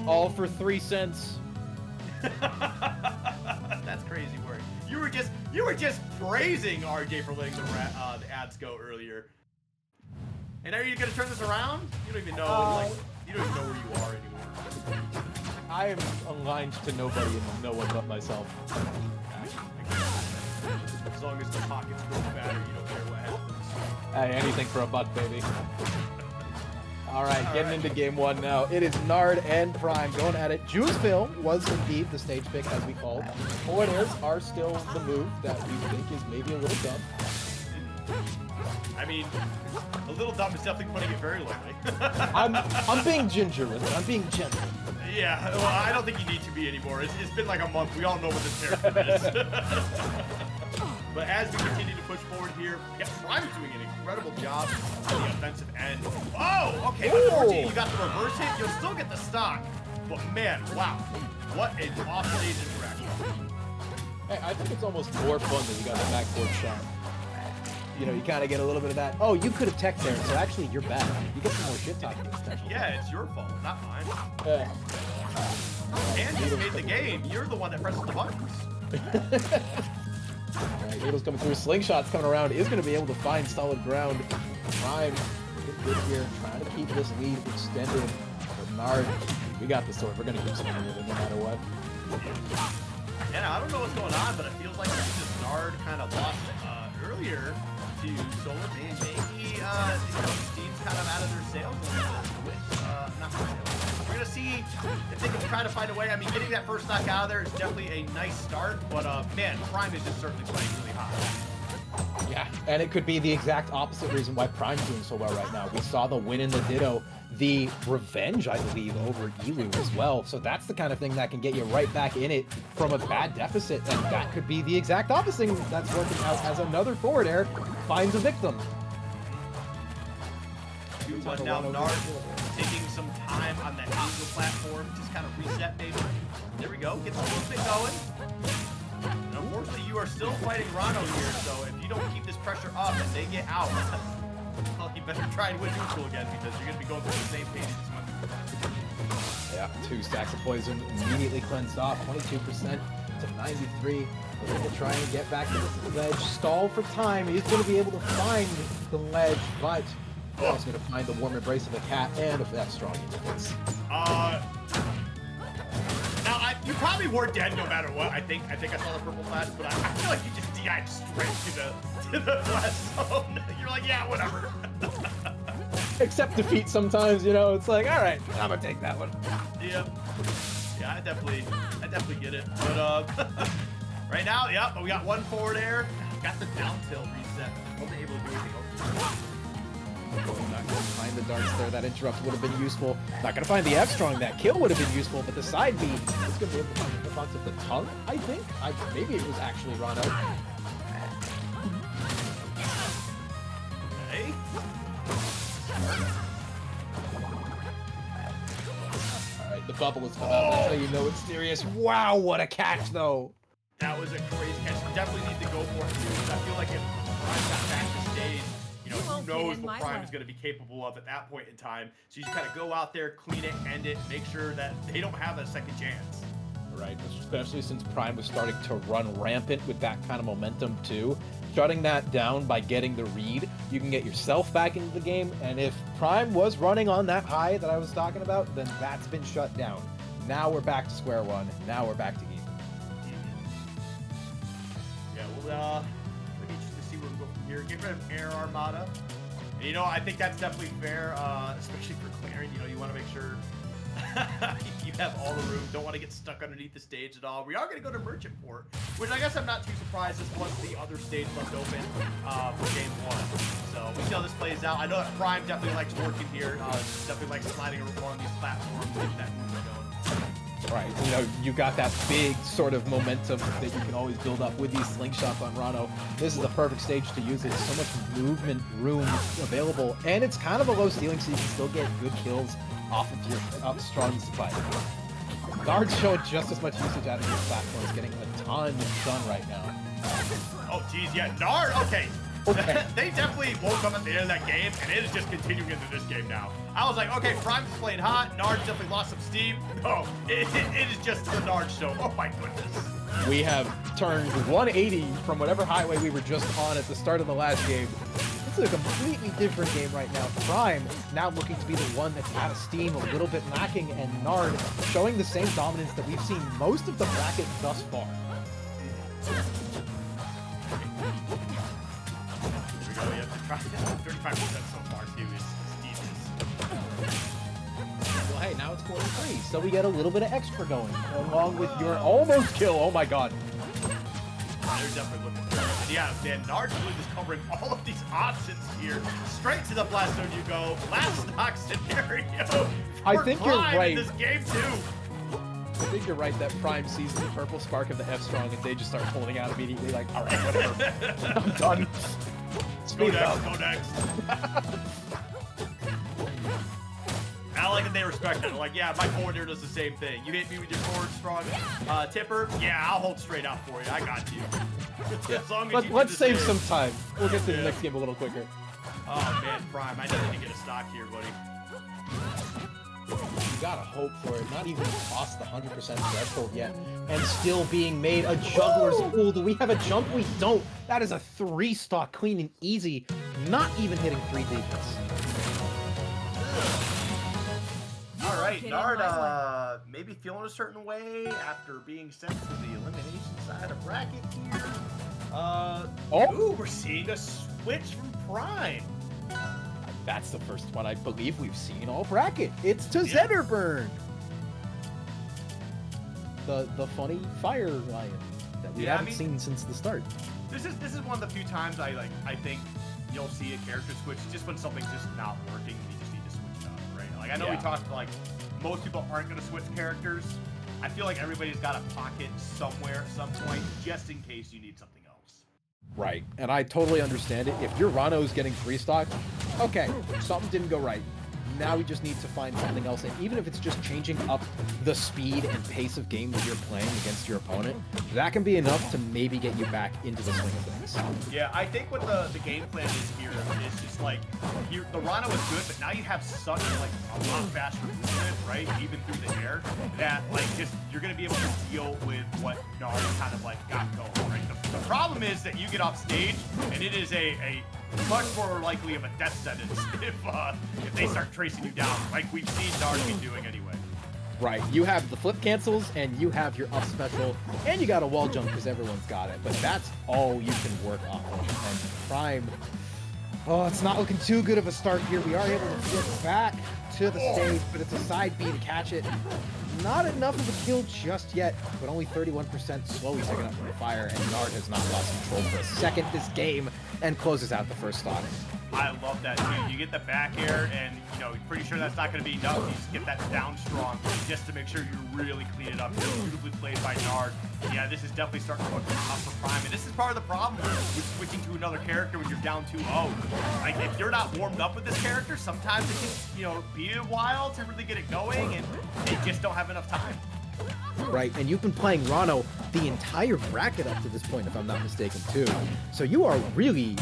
All for 3 cents. That's crazy work. You were just praising RJ for letting the ads go earlier. And are you gonna turn this around? You don't even know you don't even know where you are anymore. I am aligned to nobody and no one but myself. As long as the pockets grow fatter, you don't care what happens. Hey, anything for a buck, baby. Alright, getting into game 1 now. It is Nard and Prime going at it. Juiceville was indeed the stage pick, as we called. Foreigners are still the move that we think is maybe a little dumb. I mean, a little dumb is definitely putting it very lightly. I'm being ginger with it. I'm being gentle. Yeah, well, I don't think you need to be anymore. It's been like a month. We all know what this character is. But as we continue to push forward here, yeah, Prime is doing an incredible job on the offensive end. Oh, okay. Unfortunately, you got the reverse hit. You'll still get the stock. But man, wow. What an off-stage interaction. Hey, I think it's almost more fun that you got the backboard shot. You know, you kind of get a little bit of that. Oh, you could have tech there, so actually you're bad. You get some more shit talking. Yeah, it's your fault, not mine. Yeah. And you made the game. You're the one that presses the buttons. Alright, Needle's coming through. Slingshot's coming around. Is going to be able to find solid ground. Prime, good here. Trying to keep this lead extended. But Nard, we got the sword. We're going to keep something with it no matter what. Yeah, I don't know what's going on, but it feels like this Nard kind of lost earlier to Solar Man. Maybe Steam's kind of out of their sails a little bit. Not their sails. We're going to see if they can try to find a way. I mean, getting that first knock out of there is definitely a nice start, but man, Prime is just certainly playing really high. Yeah, and it could be the exact opposite reason why Prime's doing so well right now. We saw the win in the Ditto, the revenge, I believe, over Elu as well. So that's the kind of thing that can get you right back in it from a bad deficit, and that could be the exact opposite that's working out as another forward air finds a victim. 2-1 now, Nard taking some time on that Angel platform, just kind of reset maybe. There we go, gets a little bit going. And unfortunately, you are still fighting Ranno here, so if you don't keep this pressure up and they get out, well, you better try and win neutral again because you're going to be going through the same page as much. Yeah, 2 stacks of poison immediately cleansed off, 22% to 93. We're going to try and get back to this ledge. Stall for time. He's going to be able to find the ledge, but he's going to find the warm embrace of the cat and if that's strong defense. Now, you probably were dead no matter what. I think I saw the purple flash, but I feel like you just DI'd straight to the flash zone. You're like, yeah, whatever. Accept defeat sometimes, you know. It's like, all right, I'm gonna take that one. Yeah, I definitely get it. But right now, yep, we got one forward air. Got the down tilt reset. Wasn't able to do anything else. Not going to find the darts there. That interrupt would have been useful. Not going to find the F-Strong. That kill would have been useful, but the side B is going to be able to find the response of the tongue, I think. Maybe it was actually Ranno. Okay. Alright, the bubble is coming out. That's how you know it's serious. Wow, what a catch, though. That was a crazy catch. You definitely need to go for it, too, because I feel like if Prime got back to stage, you know, who knows what Prime is going to be capable of at that point in time. So you just kind of go out there, clean it, end it, make sure that they don't have a second chance. Right, especially since Prime was starting to run rampant with that kind of momentum too. Shutting that down by getting the read, you can get yourself back into the game, and if Prime was running on that high that I was talking about, then that's been shut down. Now we're back to square one. Now we're back to game. Yeah, well, it'll be interesting to see where we go from here. Get rid of Air Armada. And, you know, I think that's definitely fair, especially for Clairen. You know, you want to make sure you have all the room. Don't want to get stuck underneath the stage at all. We are going to go to Merchant Port, which I guess I'm not too surprised. This was the other stage left open for game 1. So we see how this plays out. I know that Prime definitely likes working here. Definitely likes sliding around these platforms, getting that movement going. Right, you know, you got that big sort of momentum that you can always build up with these slingshots on Ranno. This is the perfect stage to use it. So much movement room available, and it's kind of a low ceiling, so you can still get good kills off of your strong supply. Nard's showing just as much usage out of these platforms, getting a ton done right now. Oh, geez, yeah, Nard, okay. Okay. They definitely woke up at the end of that game, and it is just continuing into this game now. I was like, okay, Prime's playing hot. Nard definitely lost some steam. No, it is just the Nard show. Oh my goodness. We have turned 180 from whatever highway we were just on at the start of the last game. It's a completely different game right now. Prime now looking to be the one that's out of steam, a little bit lacking, and Nard showing the same dominance that we've seen most of the bracket thus far. Here we go. You have to try 35% so far too is decent. Well, hey, now it's 43, so we get a little bit of extra going, along with your almost kill. Oh my god. They're definitely looking for it. And yeah, man, Nard's really just covering all of these options here. Straight to the blast zone you go. Last stock scenario. I think you're right. In this game too. I think you're right that Prime sees the purple spark of the F-Strong and they just start holding out immediately like, alright, whatever. I'm done. Speed up. Go next. I like that they respect it. They're like, yeah, my forward here does the same thing. You hit me with your forward strong tipper. Yeah, I'll hold straight out for you. I got you. Yeah. As long as you Let's save game. some time. We'll get to the next game a little quicker. Oh man, Prime, I definitely get a stock here, buddy. You gotta hope for it. Not even crossed the 100% threshold yet, and still being made a juggler's pool. Do we have a jump? We don't. That is a 3-stock, clean and easy. Not even hitting 3 defense. All right, Nard, maybe feeling a certain way after being sent to the elimination side of bracket here. Ooh, we're seeing a switch from Prime. That's the first one I believe we've seen all bracket. It's to Zetterburn. The funny fire lion that we haven't seen since the start. This is one of the few times I think you'll see a character switch just when something's just not working. You just need to switch it up, right? Like I know we talked like most people aren't going to switch characters. I feel like everybody's got a pocket somewhere at some point just in case you need something else. Right, and I totally understand it. If your Ranno's getting 3-stock, okay, something didn't go right. Now we just need to find something else, and even if it's just changing up the speed and pace of game that you're playing against your opponent, that can be enough to maybe get you back into the swing of things. Yeah, I think what the game plan is here is just like, the Ranno is good, but now you have such like a lot faster movement, right, even through the air, that like just you're going to be able to deal with what Nard kind of like got going, right? The problem is that you get off stage, and it is a much more likely of a death sentence if they start tracing you down, like we've seen Nard be doing anyway. Right, you have the flip cancels, and you have your up special, and you got a wall jump because everyone's got it, but that's all you can work off of. And Prime, oh, it's not looking too good of a start here. We are able to get back to the stage, but it's a side B to catch it. Not enough of a kill just yet, but only 31% slowly picking up from the fire, and Nard has not lost control for a second this game and closes out the first stock. I love that, dude. You get the back air, and you know, pretty sure that's not going to be enough. You just get that down strong just to make sure you really clean it up. Beautifully played by Nard. Yeah, this is definitely starting to look tough for Prime, and this is part of the problem with switching to another character when you're down 2-0. Like, if you're not warmed up with this character, sometimes it can, you know, be a while to really get it going, and they just don't have enough time. Right, and you've been playing Ranno the entire bracket up to this point, if I'm not mistaken, too. So you are really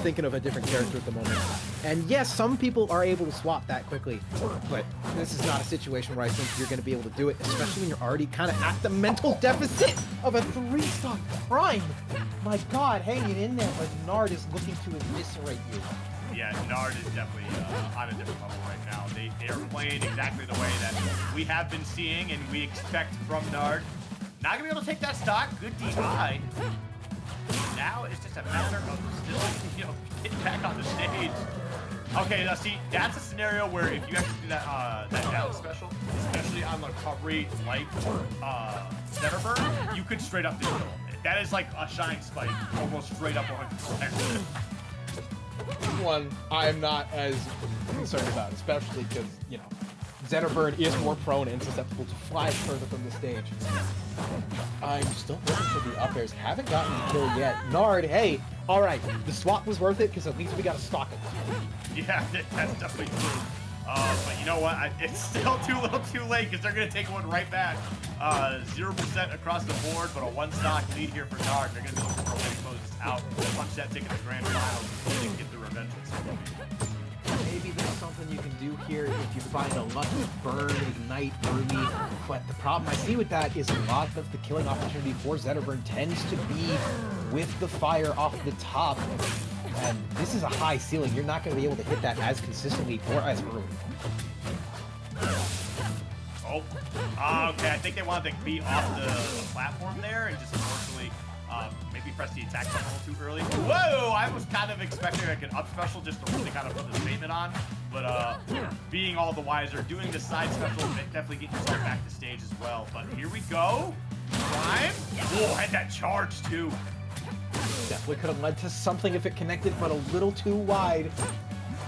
thinking of a different character at the moment. And yes, some people are able to swap that quickly, but this is not a situation where I think you're going to be able to do it, especially when you're already kind of at the mental deficit of a 3-stock Prime. My God, hanging in there, but Nard is looking to eviscerate you. Yeah, Nard is definitely on a different level right now. They are playing exactly the way that we have been seeing and we expect from Nard. Not gonna be able to take that stock. Good DI. Now it's just a matter of still, you know, getting back on the stage. Okay, now see, that's a scenario where if you actually do that that down special, especially on the recovery like Zetterburn, you could straight up do it. That is like a shine spike, almost straight up 100%. One I'm not as concerned about, especially because, you know, Zetterburn is more prone and susceptible to fly further from the stage. I'm still looking for the up airs. Haven't gotten the kill yet. Nard, hey, all right, the swap was worth it because at least we got a stock at this point. Yeah, that's definitely true. But you know what? It's still too little too late because they're going to take one right back. 0% across the board, but a one-stock lead here for Nard. They're going to be looking for a way to close this out. Punch that ticket to the grand finals so they can get the revenge with somebody. Maybe there's something you can do here if you find a lucky burn, ignite, Rumi. But the problem I see with that is a lot of the killing opportunity for Zetterburn tends to be with the fire off the top. And this is a high ceiling. You're not going to be able to hit that as consistently or as early. Oh, okay. I think they wanted to be off the platform there and just unfortunately maybe press the attack button a little too early. Whoa! I was kind of expecting like an up special just to really kind of put the statement on. But being all the wiser, doing the side special, definitely getting yourself back to stage as well. But here we go. Prime. Oh, had that charge too. Definitely could have led to something if it connected, but a little too wide.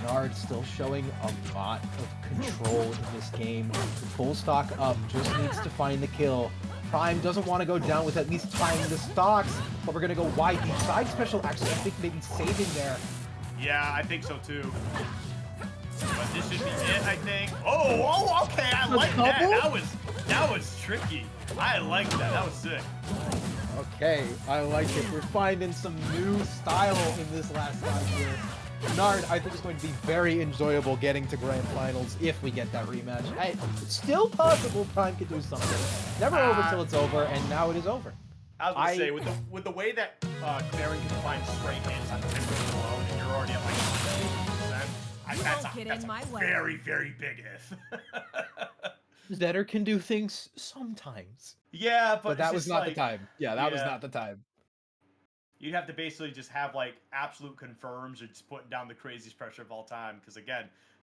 Nard still showing a lot of control in this game. Full stock up, just needs to find the kill. Prime doesn't want to go down with at least tying the stocks, but we're going to go wide. The side special actually, I think, maybe saving there. Yeah, I think so too. But this should be it, I think. Oh, okay, I like that. That was tricky. I like that. That was sick. Okay, I like it. We're finding some new style in this last time here. Nard, I think it's going to be very enjoyable getting to grand finals if we get that rematch. It's still possible Prime could do something. Never over till it's over, and now it is over. I was gonna say with the way that Clairen can find straight hits on 10 alone, and you're already at like 100%, that's a very, very big if. Zetter can do things sometimes. Yeah, but that was not the time. Yeah, that was not the time. You'd have to basically just have like absolute confirms or just putting down the craziest pressure of all time. Because again,